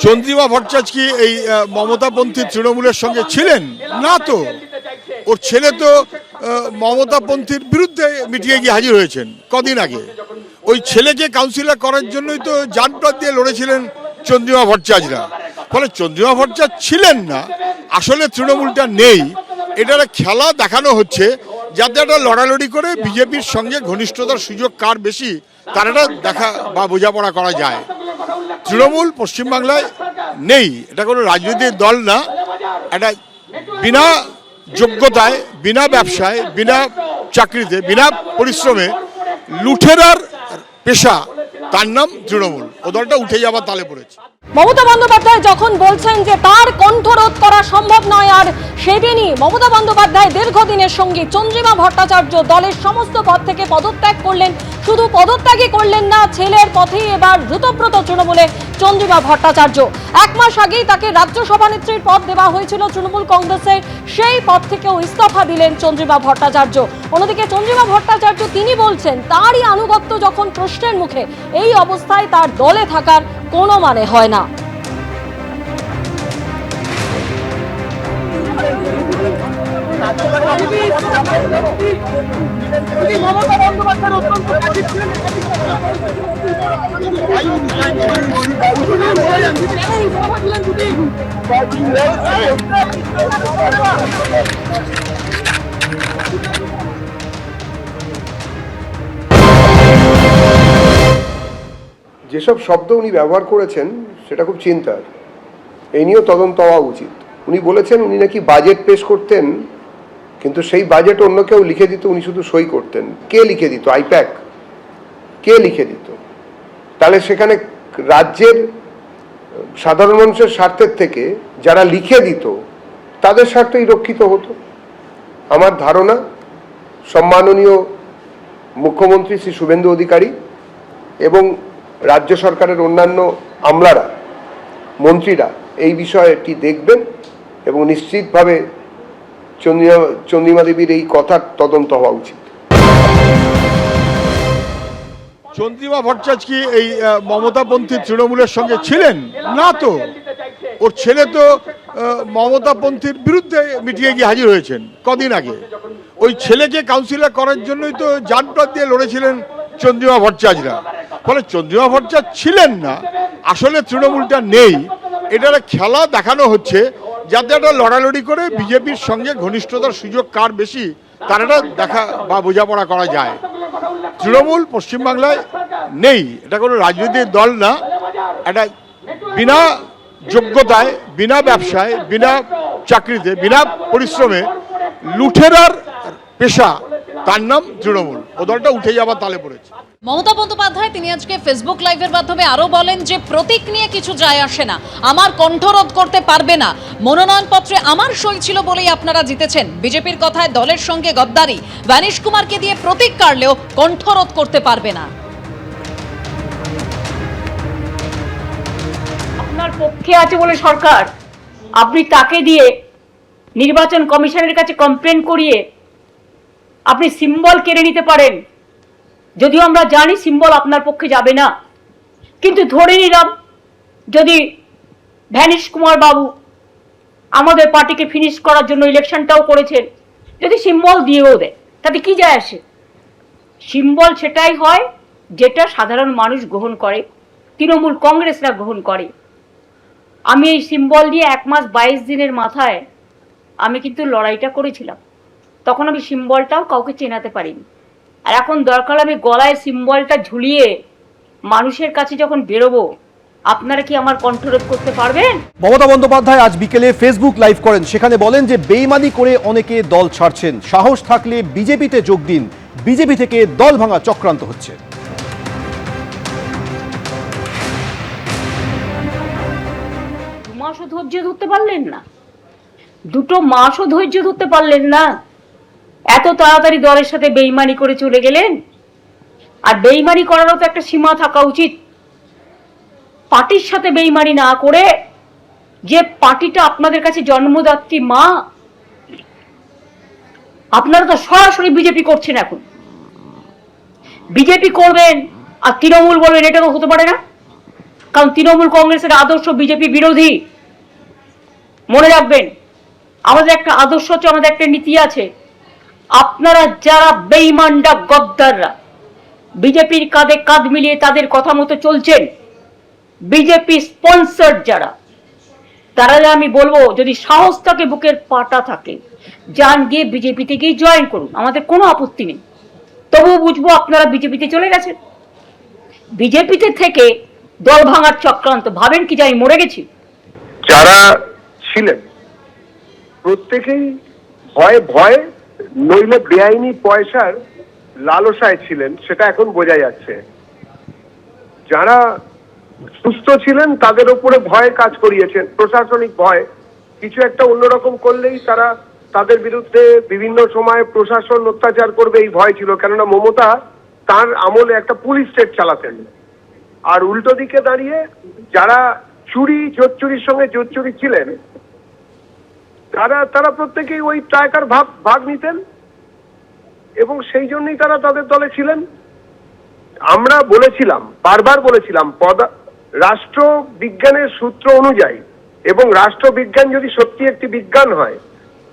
চন্দ্রিমা ভট্টাচার্য কি এই মমতাপন্থী তৃণমূলের সঙ্গে ছিলেন না? তো ওর ছেলে তো মমতাপন্থীর বিরুদ্ধে মিটিংয়ে গিয়ে হাজির হয়েছেন কদিন আগে। ওই ছেলেকে কাউন্সিলর করার জন্যই তো জানপ্রাণ দিয়ে লড়েছিলেন চন্দ্রিমা ভট্টাচার্যরা। ফলে চন্দ্রিমা ভট্টাচার্য ছিলেন না, আসলে তৃণমূলটা নেই। এটা খেলা দেখানো হচ্ছে যাতে একটা লড়ালড়ি করে বিজেপির সঙ্গে ঘনিষ্ঠতার সুযোগ কার বেশি তার একটা দেখা বা বোঝাপড়া করা যায়। তৃণমূল পশ্চিমবাংলায় নেই, এটা কোনো রাজনৈতিক দল না। এটা বিনা যোগ্যতায়, বিনা ব্যবসায়, বিনা চাকরিতে, বিনা পরিশ্রমে লুঠেরার পেশা, তার নাম তৃণমূল। ও দলটা উঠে যাবার তালে পড়েছে। মমতা বন্দ্যোপাধ্যায় যখন বলছেন যে তার কণ্ঠরোধ করা সম্ভব নয়, আর সেদিনই মমতা বন্দ্যোপাধ্যায় দীর্ঘদিনের সঙ্গী চন্দ্রিমা ভট্টাচার্য দলের সমস্ত পদ থেকে পদত্যাগ করলেন। শুধু পদত্যাগই করলেন না, ছেলের পথেই এবার ঋতব্রত তৃণমূলে চন্দ্রিমা ভট্টাচার্য। এক মাস আগেই তাকে রাজ্য সভানেত্রীর পদ দেওয়া হয়েছিল তৃণমূল কংগ্রেসের, সেই পদ থেকেও ইস্তফা দিলেন চন্দ্রিমা ভট্টাচার্য। অন্যদিকে চন্দ্রিমা ভট্টাচার্য তিনি বলছেন তারই আনুগত্য যখন প্রশ্নের মুখে, এই অবস্থায় তার দলে থাকার কোনো মানে হয় না। যেসব শব্দ উনি ব্যবহার করেছেন সেটা খুব চিন্তার। এই নিয়েও তদন্ত হওয়া উচিত। উনি বলেছেন উনি নাকি বাজেট পেশ করতেন, কিন্তু সেই বাজেট অন্য কেউ লিখে দিত, উনি শুধু সই করতেন। কে লিখে দিত? আইপ্যাক কে লিখে দিত? তাহলে সেখানে রাজ্যের সাধারণ মানুষের স্বার্থের থেকে যারা লিখে দিত তাদের স্বার্থই রক্ষিত হতো। আমার ধারণা সম্মাননীয় মুখ্যমন্ত্রী শ্রী শুভেন্দু অধিকারী এবং রাজ্য সরকারের অন্যান্য আমলারা, মন্ত্রীরা এই বিষয়টি দেখবেন এবং নিশ্চিতভাবে চন্দ্রিমা দেবীর এই কথার তদন্ত হওয়া উচিত। চন্দ্রিমা ভট্টাচার্য কি এই মমতাপন্থী তৃণমূলের সঙ্গে ছিলেন না? তো ওর ছেলে তো মমতাপন্থীর বিরুদ্ধে মিটিংয়ে গিয়ে হাজির হয়েছেন কদিন আগে। ওই ছেলেকে কাউন্সিলর করার জন্যই তো জানপ্রাণ দিয়ে লড়েছিলেন চন্দ্রিমা ভট্টাচার্যরা। ফলে চন্দ্রিমা ভট্টাচার্য ছিলেন না, আসলে তৃণমূলটা নেই। এটা খেলা দেখানো হচ্ছে যাতে একটা লড়ালড়ি করে বিজেপির সঙ্গে ঘনিষ্ঠতার সুযোগ কার বেশি তার একটা দেখা বা বোঝাপড়া করা যায়। তৃণমূল পশ্চিমবাংলায় নেই, এটা কোনো রাজনৈতিক দল না। এটা বিনা যোগ্যতায়, বিনা ব্যবসায়, বিনা চাকরিতে, বিনা পরিশ্রমে লুঠেরার পেশা, তার নাম তৃণমূল। ও দলটা উঠে যাবার তালে পড়েছে। মমতা বন্দ্যোপাধ্যায় তিনি আজকে ফেসবুক লাইভের মাধ্যমে আরো বলেন যে প্রতীক নিয়ে কিছু যায় আসে না, আমার কণ্ঠরোধ করতে পারবে না, মনোনয়নপত্রে আমার সই ছিল বলেই আপনারা জিতেছেন। বিজেপির কথায় দলের সঙ্গে গদ্দারি, বানিশ কুমারকে দিয়ে প্রতীক কাড়লেও কণ্ঠরোধ করতে পারবে না। আপনার পক্ষে আছে বলে সরকার, আপনি তাকে দিয়ে নির্বাচন কমিশনের কাছে কমপ্লেন করিয়ে আপনি সিম্বল কেড়ে নিতে পারেন। যদিও আমরা জানি সিম্বল আপনার পক্ষে যাবে না, কিন্তু ধরে নিলাম যদি ভ্যানিশ কুমার বাবু আমাদের পার্টিকে ফিনিশ করার জন্য ইলেকশনটাও করেছেন, যদি সিম্বল দিয়েও দেয় তাতে কি যায় আসে? সিম্বল সেটাই হয় যেটা সাধারণ মানুষ গ্রহণ করে, তৃণমূল কংগ্রেসরা গ্রহণ করে। আমি এই সিম্বল নিয়ে 1 মাস 22 দিনের মাথায় আমি কিন্তু লড়াইটা করেছিলাম। তখন আমি সিম্বলটাও কাউকে চেনাতে পারিনি। আর এখন দরকার আমি গলায় সিম্বলটা ঝুলিয়ে মানুষের কাছে যখন বেরোবো, আপনারা কি আমার কণ্ঠরোধ করতে পারবেন? মমতা বন্দ্যোপাধ্যায় আজ বিকেলে ফেসবুক লাইভ করেন, সেখানে বলেন যে বেইমানি করে অনেকে দল ছাড়ছেন, সাহস থাকলে বিজেপিতে যোগ দিন, বিজেপি থেকে দল ভাঙা চক্রান্ত হচ্ছে। 2 মাসও ধৈর্য ধরতে পারলেন না, 2 মাসও ধৈর্য ধরতে পারলেন না, এত তাড়াতাড়ি দলের সাথে বেইমানি করে চলে গেলেন। আর বেইমানি করারও তো একটা সীমা থাকা উচিত। পার্টির সাথে বেইমানি না করে, যে পার্টিটা আপনাদের কাছে জন্মদাত্রী মা, আপনারা তো সরাসরি বিজেপি করছেন। এখন বিজেপি করবেন আর তৃণমূল বলবেন, এটা তো হতে পারে না। কারণ তৃণমূল কংগ্রেসের আদর্শ বিজেপি বিরোধী। মনে রাখবেন, আমাদের একটা আদর্শ আছে, আমাদের একটা নীতি আছে। আপনারা যারা বেঈমানরা, গদ্দাররা বিজেপির কাঁধে কাঁধ মিলিয়ে তাদের কথা মতো চলছেন, বিজেপি স্পন্সর যারা, তারা আমি বলবো যদি সাহস থাকে, বুকের পাটা থাকে, যান গিয়ে বিজেপিতে গিয়ে জয়েন করুন, আমাদের কোনো আপত্তি নেই। তবুও বুঝবো আপনারা বিজেপিতে চলে গেছেন। বিজেপিতে থেকে দল ভাঙার চক্রান্ত, ভাবেন কি যে আমি মরে গেছি? যারা ছিলেন প্রত্যেকেই ভয়ে ভয়ে নইলে বেআইনি পয়সার লালসায় ছিলেন, সেটা এখন বোঝা যাচ্ছে। যারা সুস্থ ছিলেন তাদের উপরে ভয় কাজ করিয়েছেন, প্রশাসনিক ভয়। কিছু একটা অন্যরকম করলেই তারা তাদের বিরুদ্ধে বিভিন্ন সময় প্রশাসন অত্যাচার করবে, এই ভয় ছিল। কেননা মমতা তার আমলে একটা পুলিশ স্টেট চালাতেন। আর উল্টো দিকে দাঁড়িয়ে যারা জোচ্চুরির সঙ্গে জোচ্চুরি ছিলেন, তারা প্রত্যেকেই ওই টাকার ভাগ নিতেন এবং সেই জন্যই তারা তাদের দলে ছিলেন। আমরা বলেছিলাম, বারবার বলেছিলাম, রাষ্ট্রবিজ্ঞানের সূত্র অনুযায়ী, এবং রাষ্ট্রবিজ্ঞান যদি সত্যি একটি বিজ্ঞান হয়,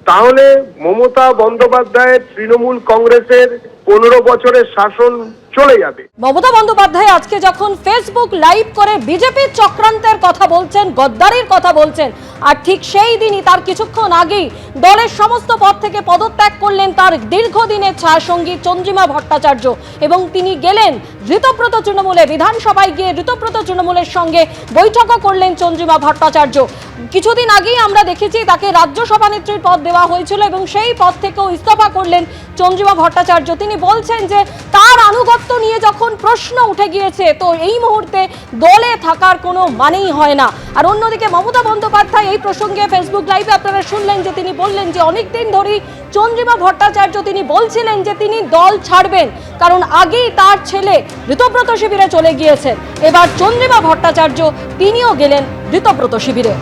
তাহলে মমতা বন্দ্যোপাধ্যায়ের তৃণমূল কংগ্রেসের 15 বছরের শাসন চলে যাবে। মমতা বন্দ্যোপাধ্যায় আজকে যখন ফেসবুক লাইভ করে বিজেপির চক্রান্তের কথা বলছেন, গদ্দারির কথা বলছেন, আর ঠিক সেই দিনই তার কিছুক্ষণ আগেই দলের সমস্ত পদ থেকে পদত্যাগ করলেন তার দীর্ঘদিনের ছায়াসঙ্গী চন্দ্রিমা ভট্টাচার্য, এবং তিনি গেলেন ঋতব্রত তৃণমূলে, বিধানসভায় গিয়ে ঋতব্রত তৃণমূলের সঙ্গে বৈঠকও করলেন চন্দ্রিমা ভট্টাচার্য। কিছুদিন আগেই আমরা দেখেছি তাকে রাজ্য সভানেত্রীর পদ দেওয়া হয়েছিল এবং সেই পদ থেকেও ইস্তফা করলেন চন্দ্রিমা ভট্টাচার্য। তিনি বলছেন যে তার আনুগত্য নিয়ে যখন প্রশ্ন উঠে গিয়েছে, তো এই মুহূর্তে দলে থাকার কোনো মানেই হয় না। আর অন্যদিকে মমতা বন্দ্যোপাধ্যায় এই প্রসঙ্গে ফেসবুক লাইভে আপনারা শুনলেন যে তিনি বললেন যে অনেকদিন ধরেই চন্দ্রিমা ভট্টাচার্য তিনি বলছিলেন যে তিনি দল ছাড়বেন, কারণ আগেই তার ছেলে ঋতব্রত শিবিরে চলে গিয়েছেন। এবার চন্দ্রিমা ভট্টাচার্য তিনিও গেলেন ঋতব্রত শিবিরে।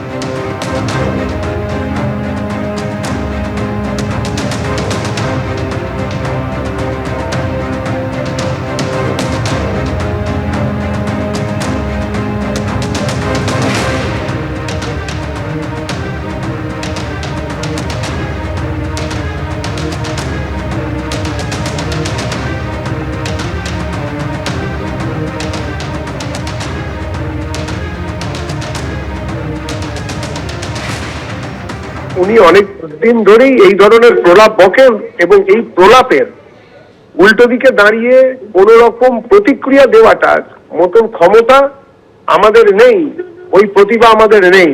উনি অনেক দিন ধরেই এই ধরনের প্রলাপ বকেন এবং এই প্রলাপের উল্টো দিকে দাঁড়িয়ে কোন রকম প্রতিক্রিয়া দেওয়াটার মতন ক্ষমতা আমাদের নেই, ওই প্রতিভা আমাদের নেই।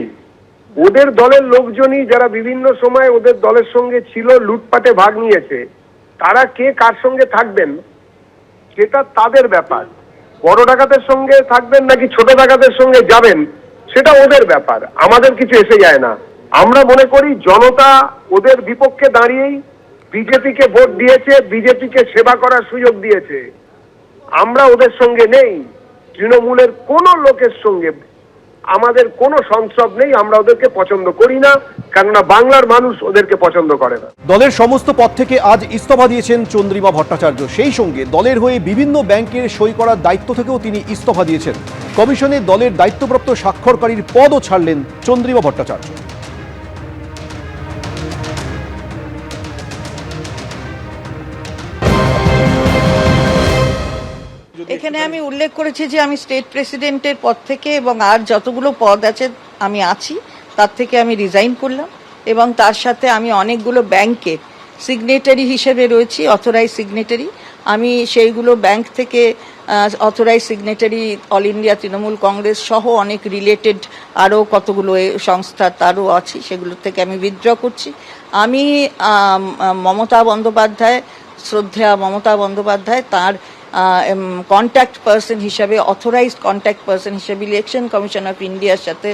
ওদের দলের লোকজনই যারা বিভিন্ন সময় ওদের দলের সঙ্গে ছিল, লুটপাটে ভাগ নিয়েছে, তারা কে কার সঙ্গে থাকবেন সেটা তাদের ব্যাপার। বড় ডাকাতের সঙ্গে থাকবেন নাকি ছোট ডাকাতের সঙ্গে যাবেন সেটা ওদের ব্যাপার, আমাদের কিছু এসে যায় না। আমরা মনে করি জনতা ওদের বিপক্ষে দাঁড়িয়েই বিজেপিকে ভোট দিয়েছে, বিজেপিকে সেবা করার সুযোগ দিয়েছে। আমরা ওদের সঙ্গে নেই, তৃণমূলের কোনো লোকের সঙ্গে আমাদের কোনো সংস্রব নেই। আমরা ওদেরকে পছন্দ করি না, কেননা বাংলার মানুষ ওদেরকে পছন্দ করে না। দলের সমস্ত পদ থেকে আজ ইস্তফা দিয়েছেন চন্দ্রিমা ভট্টাচার্য। সেই সঙ্গে দলের হয়ে বিভিন্ন ব্যাংকের সই করার দায়িত্ব থেকেও তিনি ইস্তফা দিয়েছেন। কমিশনে দলের দায়িত্বপ্রাপ্ত স্বাক্ষরকারীর পদও ছাড়লেন চন্দ্রিমা ভট্টাচার্য। এখানে আমি উল্লেখ করেছি যে আমি স্টেট প্রেসিডেন্টের পদ থেকে এবং আর যতগুলো পদ আছে আমি আছি তার থেকে আমি রিজাইন করলাম, এবং তার সাথে আমি অনেকগুলো ব্যাংকে সিগনেটারি হিসেবে রয়েছি, অথরাইজ সিগনেটারি। আমি সেইগুলো ব্যাংক থেকে authorise signatory All India Trinamool Congress সহ অনেক রিলেটেড আরও কতগুলো সংস্থা তারও আছি, সেগুলো থেকে আমি উইথড্র করছি। আমি মমতা বন্দ্যোপাধ্যায়, শ্রদ্ধেয়া মমতা বন্দ্যোপাধ্যায়, তার কন্ট্যাক্ট পার্সন হিসাবে, অথরাইজড কন্ট্যাক্ট পার্সন হিসাবে ইলেকশন কমিশন অফ ইন্ডিয়ার সাথে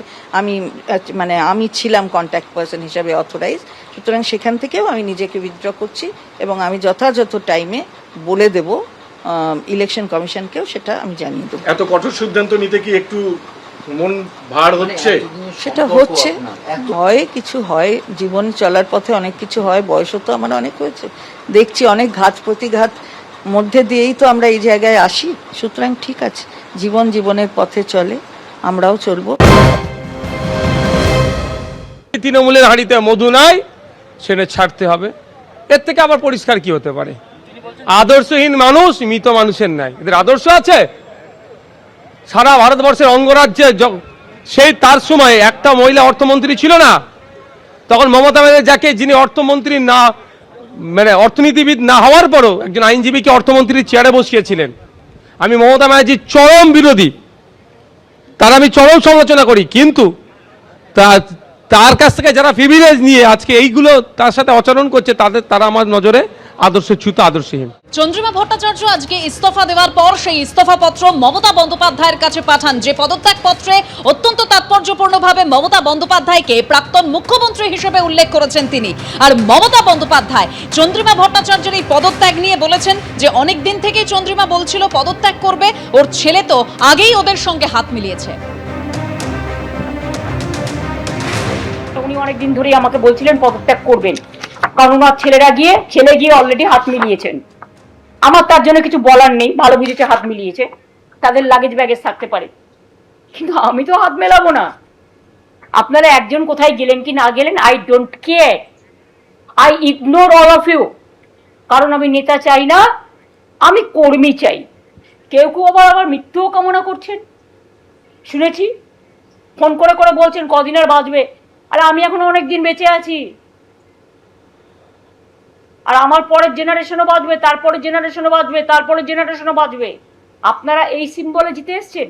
আমি ছিলাম কন্ট্যাক্ট পার্সন হিসাবে অথরাইজ। সুতরাং সেখান থেকেও আমি নিজেকে উইথড্র করছি এবং আমি যথাযথ টাইমে বলে দেব ইলেকশন কমিশনকেও, সেটা আমি জানিয়ে দেবো। এত কঠোর সিদ্ধান্ত নিতে কি একটু মন ভার হচ্ছে? সেটা হচ্ছে, হয় কিছু হয়, জীবন চলার পথে অনেক কিছু হয়, বয়সও তো আমার অনেক হয়েছে, দেখছি অনেক ঘাত প্রতিঘাত মধ্যে দিয়েই তো আমরা এই জায়গায় আসি। সুতরাং ঠিক আছে, জীবনের পথে চলে। আমরাও চলবো। তৃণমূলের হাঁড়িতে মধু নাই, সেটা ছাড়তে হবে। এর থেকে আবার পরিষ্কার কি হতে পারে? আদর্শহীন মানুষ মৃত মানুষের নাই। এদের আদর্শ আছে? সারা ভারতবর্ষের অঙ্গরাজ্যে সেই তার সময় একটা মহিলা অর্থমন্ত্রী ছিল না, তখন মমতা ব্যানার্জি যাকে, যিনি অর্থমন্ত্রী না, মানে অর্থনীতিবিদ না হওয়ার পরও একজন আইনজীবীকে অর্থমন্ত্রীর চেয়ারে বসিয়েছিলেন। আমি মমতা ব্যানার্জির চরম বিরোধী, তার আমি চরম সমালোচনা করি, কিন্তু তার কাছ থেকে যারা প্রিভিলেজ নিয়ে আজকে এইগুলো তার সাথে আচরণ করছে, তারা আমার নজরে আদর্শচ্যুত, আদর্শহীন। চন্দ্রিমা ভট্টাচার্য আজকে ইস্তফা দেওয়ার পর সেই ইস্তফা পত্র মমতা বন্দ্যোপাধ্যায়ের কাছে পাঠান, যে পদত্যাগ পত্রে অত্যন্ত তাৎপর্যপূর্ণভাবে মমতা বন্দ্যোপাধ্যায়কে প্রাক্তন মুখ্যমন্ত্রী হিসেবে উল্লেখ করেছেন তিনি। আর মমতা বন্দ্যোপাধ্যায় চন্দ্রিমা ভট্টাচার্যের এই পদত্যাগ নিয়ে বলেছেন যে অনেক দিন থেকেই চন্দ্রিমা বলছিল পদত্যাগ করবে, ওর ছেলে তো আগেই ওদের সঙ্গে হাত মিলিয়েছে। উনি অনেকদিন ধরেই আমাকে বলছিলেন পদত্যাগ করবেন, কারণ ওনার ছেলে গিয়ে অলরেডি হাত মিলিয়েছেন। আমার তার জন্য কিছু বলার নেই, ভালো বুঝেছে হাত মিলিয়েছে, তাদের লাগেজ ব্যাগেজ থাকতে পারে, কিন্তু আমি তো হাত মেলাবো না। আপনারা একজন কোথায় গেলেন কি না গেলেন, I don't care, I ignore all of you. কারণ আমি নেতা চাই না, আমি কর্মী চাই। কেউ কেউ আবার মৃত্যুও কামনা করছেন, শুনেছি ফোন করে করে বলছেন কদিন আর বাঁচবে। আর আমি এখনো অনেক দিন বেঁচে আছি, আর আমার পরের জেনারেশনও বাঁচবে, তারপরের জেনারেশনও বাঁচবে, তারপরের জেনারেশনও বাঁচবে। আপনারা এই সিম্বলে জিতে এসছেন,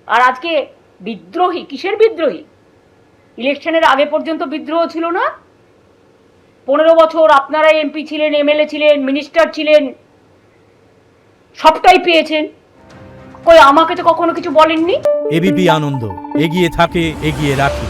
আর আজকে বিদ্রোহী, কিসের বিদ্রোহী? ইলেকশনের আগে পর্যন্ত বিদ্রোহ ছিল না? 15 বছর আপনারা এমপি ছিলেন, এমএলএ ছিলেন, মিনিস্টার ছিলেন, সবটাই পেয়েছেন, কই আমাকে তো কখনো কিছু বলেননি। এবিপি আনন্দ, এগিয়ে থাকে, এগিয়ে রাখে।